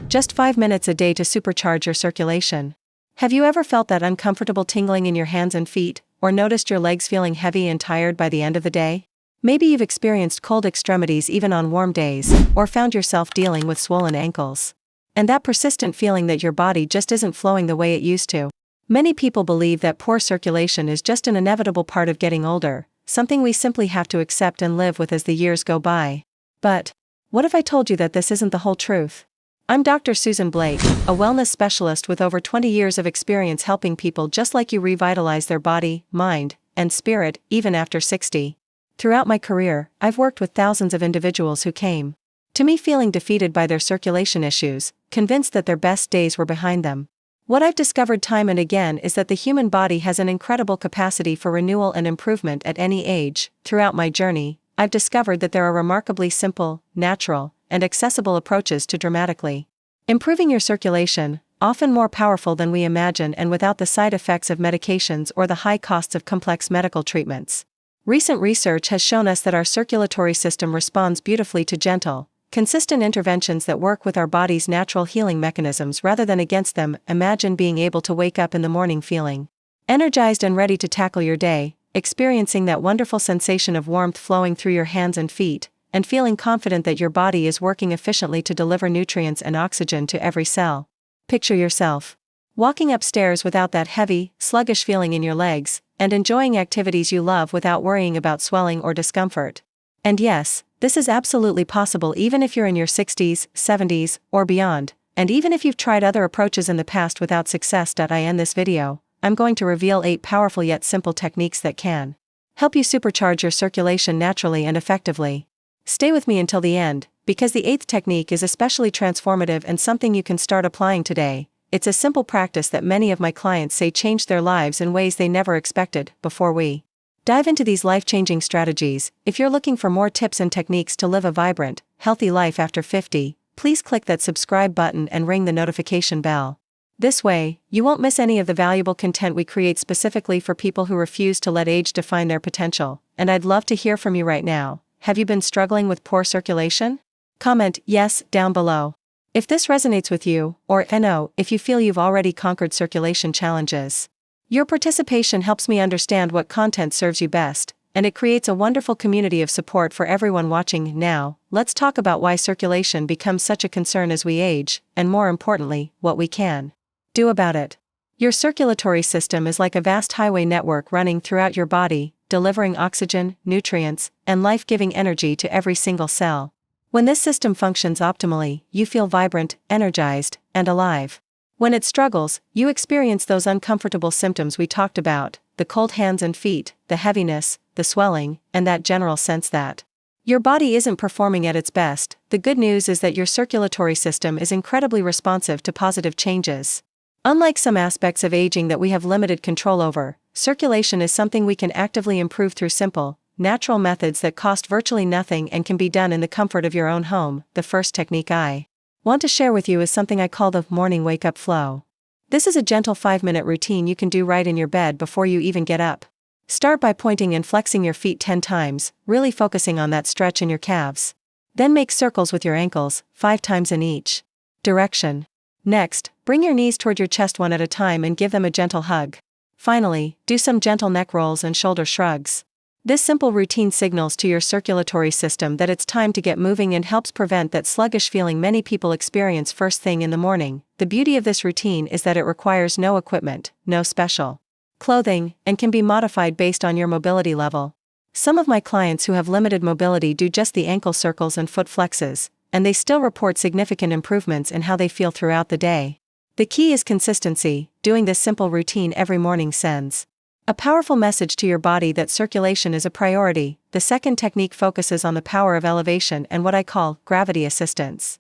Just 5 minutes a day to supercharge your circulation. Have you ever felt that uncomfortable tingling in your hands and feet, or noticed your legs feeling heavy and tired by the end of the day? Maybe you've experienced cold extremities even on warm days, or found yourself dealing with swollen ankles. And that persistent feeling that your body just isn't flowing the way it used to. Many people believe that poor circulation is just an inevitable part of getting older, something we simply have to accept and live with as the years go by. But what if I told you that this isn't the whole truth? I'm Dr. Susan Blake, a wellness specialist with over 20 years of experience helping people just like you revitalize their body, mind, and spirit, even after 60. Throughout my career, I've worked with thousands of individuals who came to me feeling defeated by their circulation issues, convinced that their best days were behind them. What I've discovered time and again is that the human body has an incredible capacity for renewal and improvement at any age. Throughout my journey, I've discovered that there are remarkably simple, natural, and accessible approaches to dramatically improving your circulation, often more powerful than we imagine and without the side effects of medications or the high costs of complex medical treatments. Recent research has shown us that our circulatory system responds beautifully to gentle, consistent interventions that work with our body's natural healing mechanisms rather than against them. Imagine being able to wake up in the morning feeling energized and ready to tackle your day, experiencing that wonderful sensation of warmth flowing through your hands and feet, and feeling confident that your body is working efficiently to deliver nutrients and oxygen to every cell. Picture yourself walking upstairs without that heavy, sluggish feeling in your legs, and enjoying activities you love without worrying about swelling or discomfort. And yes, this is absolutely possible even if you're in your 60s, 70s, or beyond, and even if you've tried other approaches in the past without success. I end this video, I'm going to reveal 8 powerful yet simple techniques that can help you supercharge your circulation naturally and effectively. Stay with me until the end, because the 8th technique is especially transformative and something you can start applying today. It's a simple practice that many of my clients say changed their lives in ways they never expected. Before we dive into these life-changing strategies, if you're looking for more tips and techniques to live a vibrant, healthy life after 50, please click that subscribe button and ring the notification bell. This way, you won't miss any of the valuable content we create specifically for people who refuse to let age define their potential. And I'd love to hear from you right now. Have you been struggling with poor circulation? Comment yes down below if this resonates with you, or no if you feel you've already conquered circulation challenges. Your participation helps me understand what content serves you best, and it creates a wonderful community of support for everyone watching. Now, let's talk about why circulation becomes such a concern as we age, and more importantly, what we can do about it. Your circulatory system is like a vast highway network running throughout your body, delivering oxygen, nutrients, and life-giving energy to every single cell. When this system functions optimally, you feel vibrant, energized, and alive. When it struggles, you experience those uncomfortable symptoms we talked about, the cold hands and feet, the heaviness, the swelling, and that general sense that your body isn't performing at its best. The good news is that your circulatory system is incredibly responsive to positive changes. Unlike some aspects of aging that we have limited control over, circulation is something we can actively improve through simple, natural methods that cost virtually nothing and can be done in the comfort of your own home. The first technique I want to share with you is something I call the morning wake-up flow. This is a gentle 5-minute routine you can do right in your bed before you even get up. Start by pointing and flexing your feet 10 times, really focusing on that stretch in your calves. Then make circles with your ankles, 5 times in each direction. Next, bring your knees toward your chest one at a time and give them a gentle hug. Finally, do some gentle neck rolls and shoulder shrugs. This simple routine signals to your circulatory system that it's time to get moving and helps prevent that sluggish feeling many people experience first thing in the morning. The beauty of this routine is that it requires no equipment, no special clothing, and can be modified based on your mobility level. Some of my clients who have limited mobility do just the ankle circles and foot flexes, and they still report significant improvements in how they feel throughout the day. The key is consistency. Doing this simple routine every morning sends a powerful message to your body that circulation is a priority. The second technique focuses on the power of elevation and what I call gravity assistance.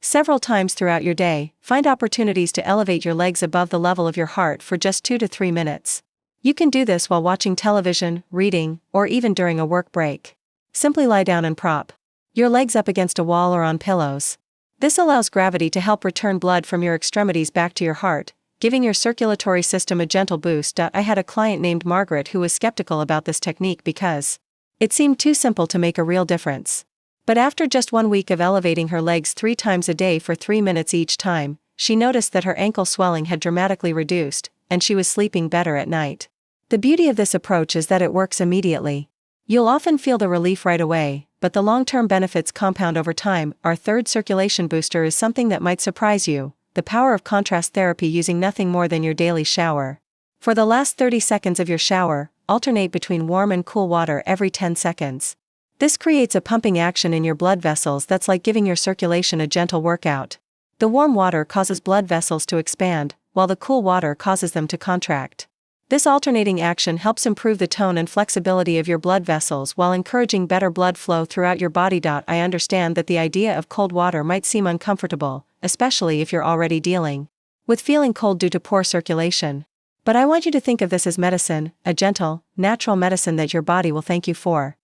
Several times throughout your day, find opportunities to elevate your legs above the level of your heart for just 2 to 3 minutes. You can do this while watching television, reading, or even during a work break. Simply lie down and prop your legs up against a wall or on pillows. This allows gravity to help return blood from your extremities back to your heart, giving your circulatory system a gentle boost. I had a client named Margaret who was skeptical about this technique because it seemed too simple to make a real difference. But after just 1 week of elevating her legs 3 times a day for 3 minutes each time, she noticed that her ankle swelling had dramatically reduced, and she was sleeping better at night. The beauty of this approach is that it works immediately. You'll often feel the relief right away, but the long-term benefits compound over time. Our third circulation booster is something that might surprise you: the power of contrast therapy using nothing more than your daily shower. For the last 30 seconds of your shower, alternate between warm and cool water every 10 seconds. This creates a pumping action in your blood vessels that's like giving your circulation a gentle workout. The warm water causes blood vessels to expand, while the cool water causes them to contract. This alternating action helps improve the tone and flexibility of your blood vessels while encouraging better blood flow throughout your body. I understand that the idea of cold water might seem uncomfortable, especially if you're already dealing with feeling cold due to poor circulation. But I want you to think of this as medicine, a gentle, natural medicine that your body will thank you for.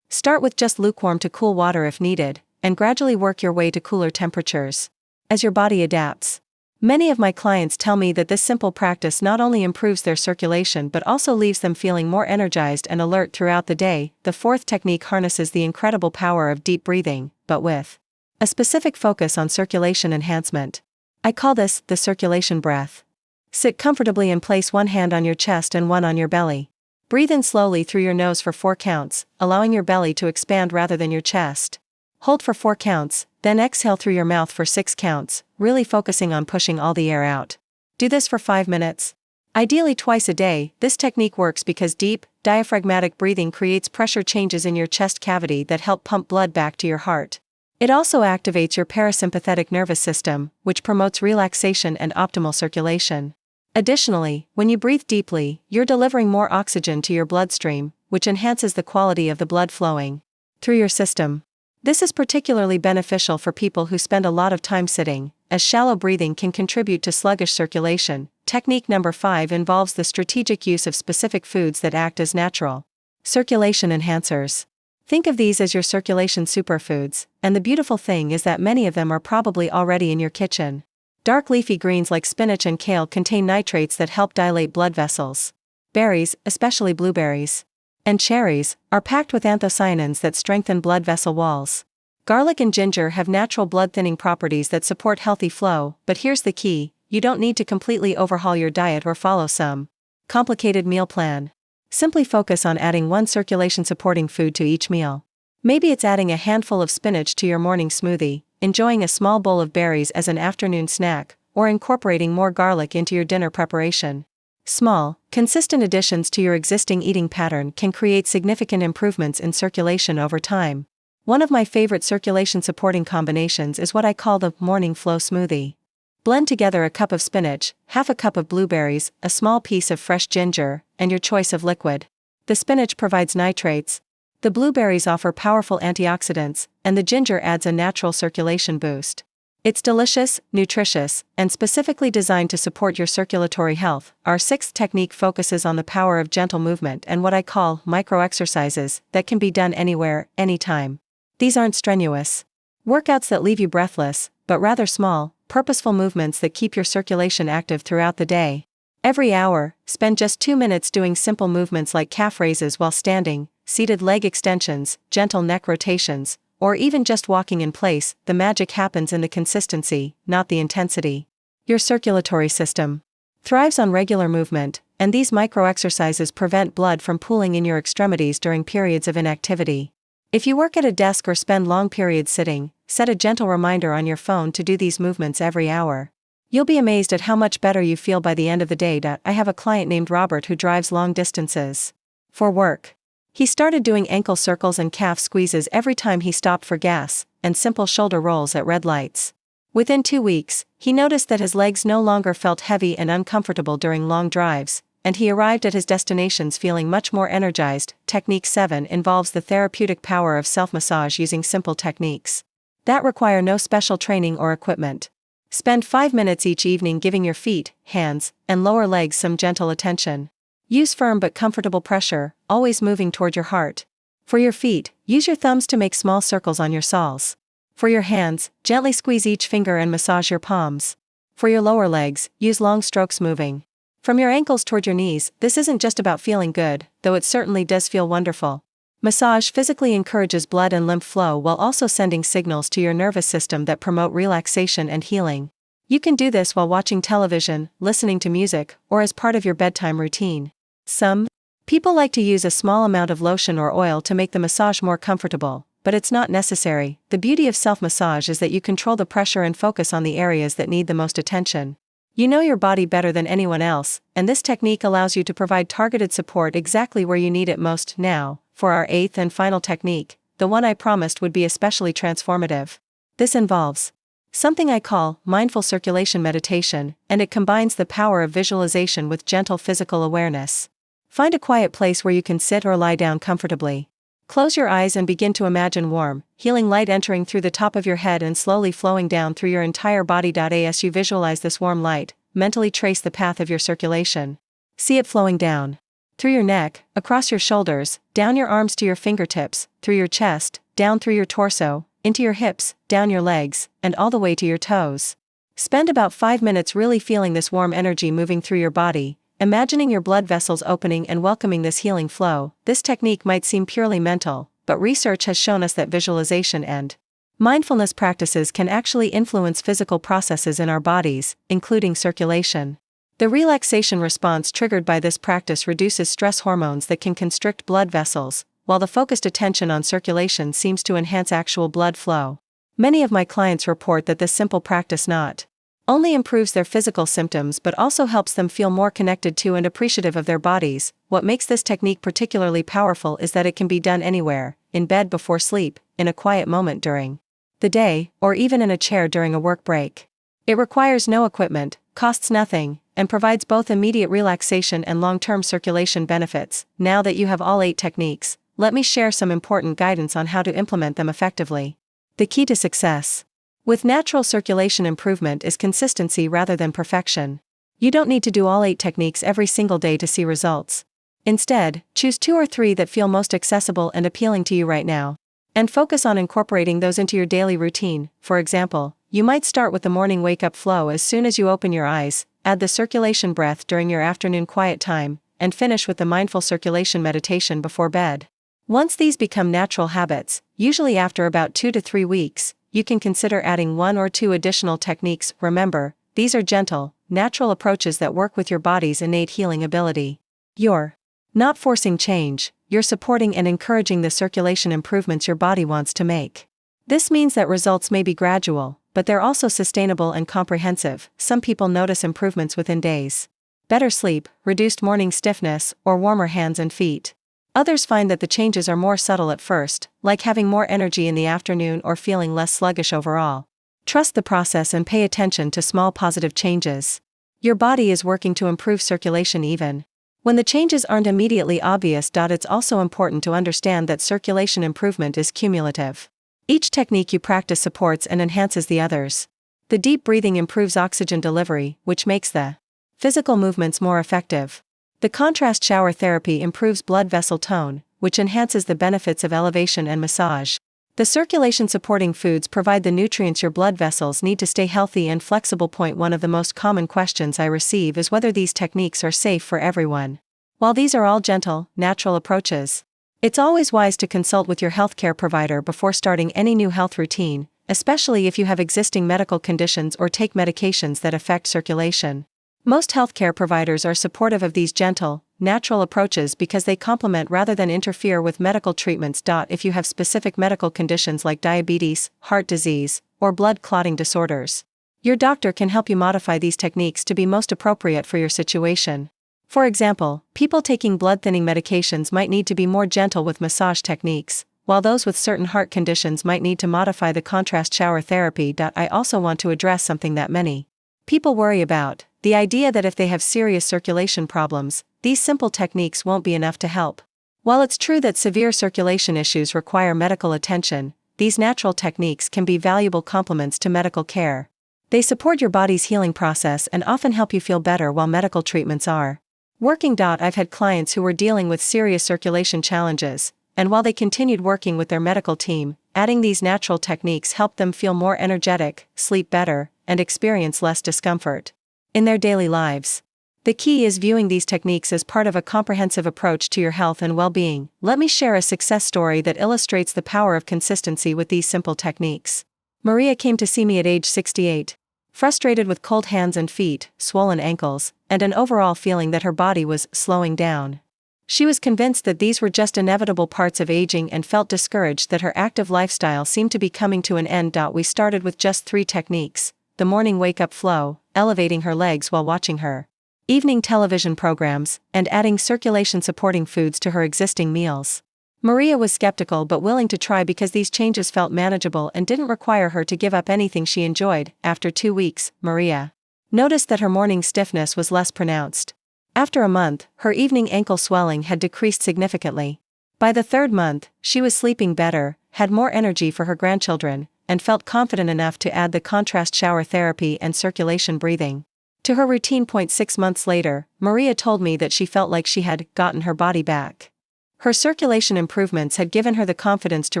Start with just lukewarm to cool water if needed, and gradually work your way to cooler temperatures as your body adapts. Many of my clients tell me that this simple practice not only improves their circulation but also leaves them feeling more energized and alert throughout the day. The fourth technique harnesses the incredible power of deep breathing, but with a specific focus on circulation enhancement. I call this the circulation breath. Sit comfortably and place one hand on your chest and one on your belly. Breathe in slowly through your nose for 4 counts, allowing your belly to expand rather than your chest. Hold for 4 counts, then exhale through your mouth for 6 counts, really focusing on pushing all the air out. Do this for 5 minutes. Ideally twice a day. This technique works because deep, diaphragmatic breathing creates pressure changes in your chest cavity that help pump blood back to your heart. It also activates your parasympathetic nervous system, which promotes relaxation and optimal circulation. Additionally, when you breathe deeply, you're delivering more oxygen to your bloodstream, which enhances the quality of the blood flowing through your system. This is particularly beneficial for people who spend a lot of time sitting, as shallow breathing can contribute to sluggish circulation. Technique number 5 involves the strategic use of specific foods that act as natural circulation enhancers. Think of these as your circulation superfoods, and the beautiful thing is that many of them are probably already in your kitchen. Dark leafy greens like spinach and kale contain nitrates that help dilate blood vessels. Berries, especially blueberries and cherries, are packed with anthocyanins that strengthen blood vessel walls. Garlic and ginger have natural blood-thinning properties that support healthy flow, but here's the key: you don't need to completely overhaul your diet or follow some complicated meal plan. Simply focus on adding one circulation-supporting food to each meal. Maybe it's adding a handful of spinach to your morning smoothie, enjoying a small bowl of berries as an afternoon snack, or incorporating more garlic into your dinner preparation. Small, consistent additions to your existing eating pattern can create significant improvements in circulation over time. One of my favorite circulation-supporting combinations is what I call the morning flow smoothie. Blend together a cup of spinach, half a cup of blueberries, a small piece of fresh ginger, and your choice of liquid. The spinach provides nitrates, the blueberries offer powerful antioxidants, and the ginger adds a natural circulation boost. It's delicious, nutritious, and specifically designed to support your circulatory health. Our sixth technique focuses on the power of gentle movement and what I call micro-exercises that can be done anywhere, anytime. These aren't strenuous workouts that leave you breathless, but rather small, purposeful movements that keep your circulation active throughout the day. Every hour, spend just 2 minutes doing simple movements like calf raises while standing, seated leg extensions, gentle neck rotations, or even just walking in place. The magic happens in the consistency, not the intensity. Your circulatory system thrives on regular movement, and these micro-exercises prevent blood from pooling in your extremities during periods of inactivity. If you work at a desk or spend long periods sitting, set a gentle reminder on your phone to do these movements every hour. You'll be amazed at how much better you feel by the end of the day. I have a client named Robert who drives long distances for work. He started doing ankle circles and calf squeezes every time he stopped for gas, and simple shoulder rolls at red lights. Within 2 weeks, he noticed that his legs no longer felt heavy and uncomfortable during long drives, and he arrived at his destinations feeling much more energized. Technique 7 involves the therapeutic power of self-massage using simple techniques that require no special training or equipment. Spend 5 minutes each evening giving your feet, hands, and lower legs some gentle attention. Use firm but comfortable pressure, always moving toward your heart. For your feet, use your thumbs to make small circles on your soles. For your hands, gently squeeze each finger and massage your palms. For your lower legs, use long strokes moving from your ankles toward your knees. This isn't just about feeling good, though it certainly does feel wonderful. Massage physically encourages blood and lymph flow while also sending signals to your nervous system that promote relaxation and healing. You can do this while watching television, listening to music, or as part of your bedtime routine. Some people like to use a small amount of lotion or oil to make the massage more comfortable, but it's not necessary. The beauty of self-massage is that you control the pressure and focus on the areas that need the most attention. You know your body better than anyone else, and this technique allows you to provide targeted support exactly where you need it most. Now, for our eighth and final technique, the one I promised would be especially transformative. This involves something I call mindful circulation meditation, and it combines the power of visualization with gentle physical awareness. Find a quiet place where you can sit or lie down comfortably. Close your eyes and begin to imagine warm, healing light entering through the top of your head and slowly flowing down through your entire body. As you visualize this warm light, mentally trace the path of your circulation. See it flowing down through your neck, across your shoulders, down your arms to your fingertips, through your chest, down through your torso, into your hips, down your legs, and all the way to your toes. Spend about 5 minutes really feeling this warm energy moving through your body, imagining your blood vessels opening and welcoming this healing flow. This technique might seem purely mental, but research has shown us that visualization and mindfulness practices can actually influence physical processes in our bodies, including circulation. The relaxation response triggered by this practice reduces stress hormones that can constrict blood vessels, while the focused attention on circulation seems to enhance actual blood flow. Many of my clients report that this simple practice not only improves their physical symptoms but also helps them feel more connected to and appreciative of their bodies. What makes this technique particularly powerful is that it can be done anywhere, in bed before sleep, in a quiet moment during the day, or even in a chair during a work break. It requires no equipment, costs nothing, and provides both immediate relaxation and long-term circulation benefits. Now that you have all 8 techniques, let me share some important guidance on how to implement them effectively. The key to success with natural circulation improvement is consistency rather than perfection. You don't need to do all 8 techniques every single day to see results. Instead, choose 2 or 3 that feel most accessible and appealing to you right now, and focus on incorporating those into your daily routine. For example, you might start with the morning wake-up flow as soon as you open your eyes, add the circulation breath during your afternoon quiet time, and finish with the mindful circulation meditation before bed. Once these become natural habits, usually after about 2 to 3 weeks, you can consider adding 1 or 2 additional techniques. Remember, these are gentle, natural approaches that work with your body's innate healing ability. You're not forcing change, you're supporting and encouraging the circulation improvements your body wants to make. This means that results may be gradual, but they're also sustainable and comprehensive. Some people notice improvements within days. Better sleep, reduced morning stiffness, or warmer hands and feet. Others find that the changes are more subtle at first, like having more energy in the afternoon or feeling less sluggish overall. Trust the process and pay attention to small positive changes. Your body is working to improve circulation even when the changes aren't immediately obvious. It's also important to understand that circulation improvement is cumulative. Each technique you practice supports and enhances the others. The deep breathing improves oxygen delivery, which makes the physical movements more effective. The contrast shower therapy improves blood vessel tone, which enhances the benefits of elevation and massage. The circulation supporting foods provide the nutrients your blood vessels need to stay healthy and flexible. One of the most common questions I receive is whether these techniques are safe for everyone. While these are all gentle, natural approaches, it's always wise to consult with your healthcare provider before starting any new health routine, especially if you have existing medical conditions or take medications that affect circulation. Most healthcare providers are supportive of these gentle, natural approaches because they complement rather than interfere with medical treatments. If you have specific medical conditions like diabetes, heart disease, or blood clotting disorders, your doctor can help you modify these techniques to be most appropriate for your situation. For example, people taking blood-thinning medications might need to be more gentle with massage techniques, while those with certain heart conditions might need to modify the contrast shower therapy. I also want to address something that many people worry about: the idea that if they have serious circulation problems, these simple techniques won't be enough to help. While it's true that severe circulation issues require medical attention, these natural techniques can be valuable complements to medical care. They support your body's healing process and often help you feel better while medical treatments are working. I've had clients who were dealing with serious circulation challenges, and while they continued working with their medical team, adding these natural techniques helped them feel more energetic, sleep better, and experience less discomfort in their daily lives. The key is viewing these techniques as part of a comprehensive approach to your health and well-being. Let me share a success story that illustrates the power of consistency with these simple techniques. Maria came to see me at age 68. Frustrated with cold hands and feet, swollen ankles, and an overall feeling that her body was slowing down. She was convinced that these were just inevitable parts of aging and felt discouraged that her active lifestyle seemed to be coming to an end. We started with just 3 techniques: the morning wake-up flow, elevating her legs while watching her evening television programs, and adding circulation-supporting foods to her existing meals. Maria was skeptical but willing to try because these changes felt manageable and didn't require her to give up anything she enjoyed. After 2 weeks, Maria noticed that her morning stiffness was less pronounced. After a month, her evening ankle swelling had decreased significantly. By the 3rd month, she was sleeping better, had more energy for her grandchildren, and felt confident enough to add the contrast shower therapy and circulation breathing to her routine. 6 months later, Maria told me that she felt like she had gotten her body back. Her circulation improvements had given her the confidence to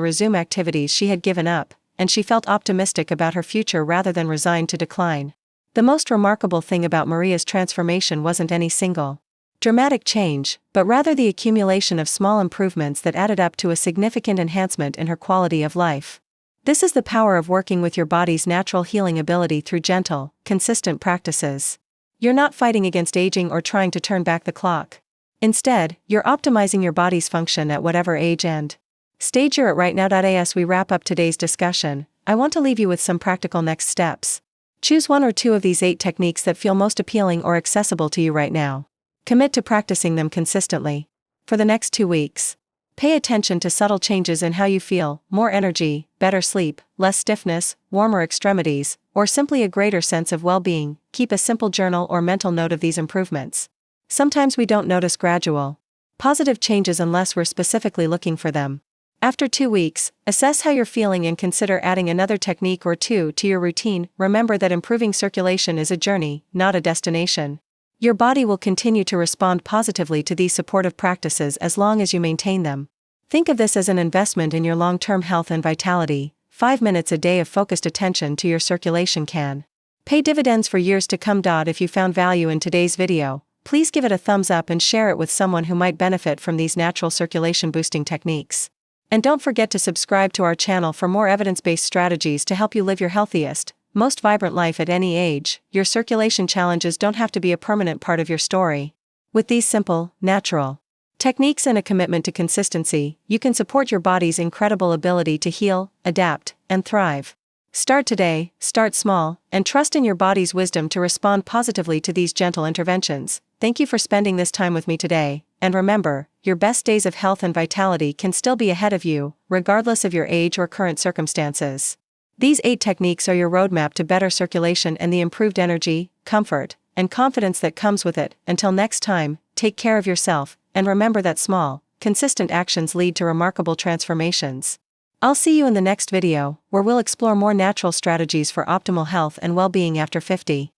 resume activities she had given up, and she felt optimistic about her future rather than resigned to decline. The most remarkable thing about Maria's transformation wasn't any single dramatic change, but rather the accumulation of small improvements that added up to a significant enhancement in her quality of life. This is the power of working with your body's natural healing ability through gentle, consistent practices. You're not fighting against aging or trying to turn back the clock. Instead, you're optimizing your body's function at whatever age and stage you're at right now. As we wrap up today's discussion, I want to leave you with some practical next steps. Choose 1 or 2 of these 8 techniques that feel most appealing or accessible to you right now. Commit to practicing them consistently. For the next 2 weeks, pay attention to subtle changes in how you feel: more energy, better sleep, less stiffness, warmer extremities, or simply a greater sense of well-being. Keep a simple journal or mental note of these improvements. Sometimes we don't notice gradual, positive changes unless we're specifically looking for them. After 2 weeks, assess how you're feeling and consider adding another technique or 2 to your routine. Remember that improving circulation is a journey, not a destination. Your body will continue to respond positively to these supportive practices as long as you maintain them. Think of this as an investment in your long-term health and vitality. 5 minutes a day of focused attention to your circulation can pay dividends for years to come. If you found value in today's video, please give it a thumbs up and share it with someone who might benefit from these natural circulation boosting techniques. And don't forget to subscribe to our channel for more evidence-based strategies to help you live your healthiest, most vibrant life at any age. Your circulation challenges don't have to be a permanent part of your story. With these simple, natural techniques and a commitment to consistency, you can support your body's incredible ability to heal, adapt, and thrive. Start today, start small, and trust in your body's wisdom to respond positively to these gentle interventions. Thank you for spending this time with me today, and remember, your best days of health and vitality can still be ahead of you, regardless of your age or current circumstances. These 8 techniques are your roadmap to better circulation and the improved energy, comfort, and confidence that comes with it. Until next time, take care of yourself, and remember that small, consistent actions lead to remarkable transformations. I'll see you in the next video, where we'll explore more natural strategies for optimal health and well-being after 50.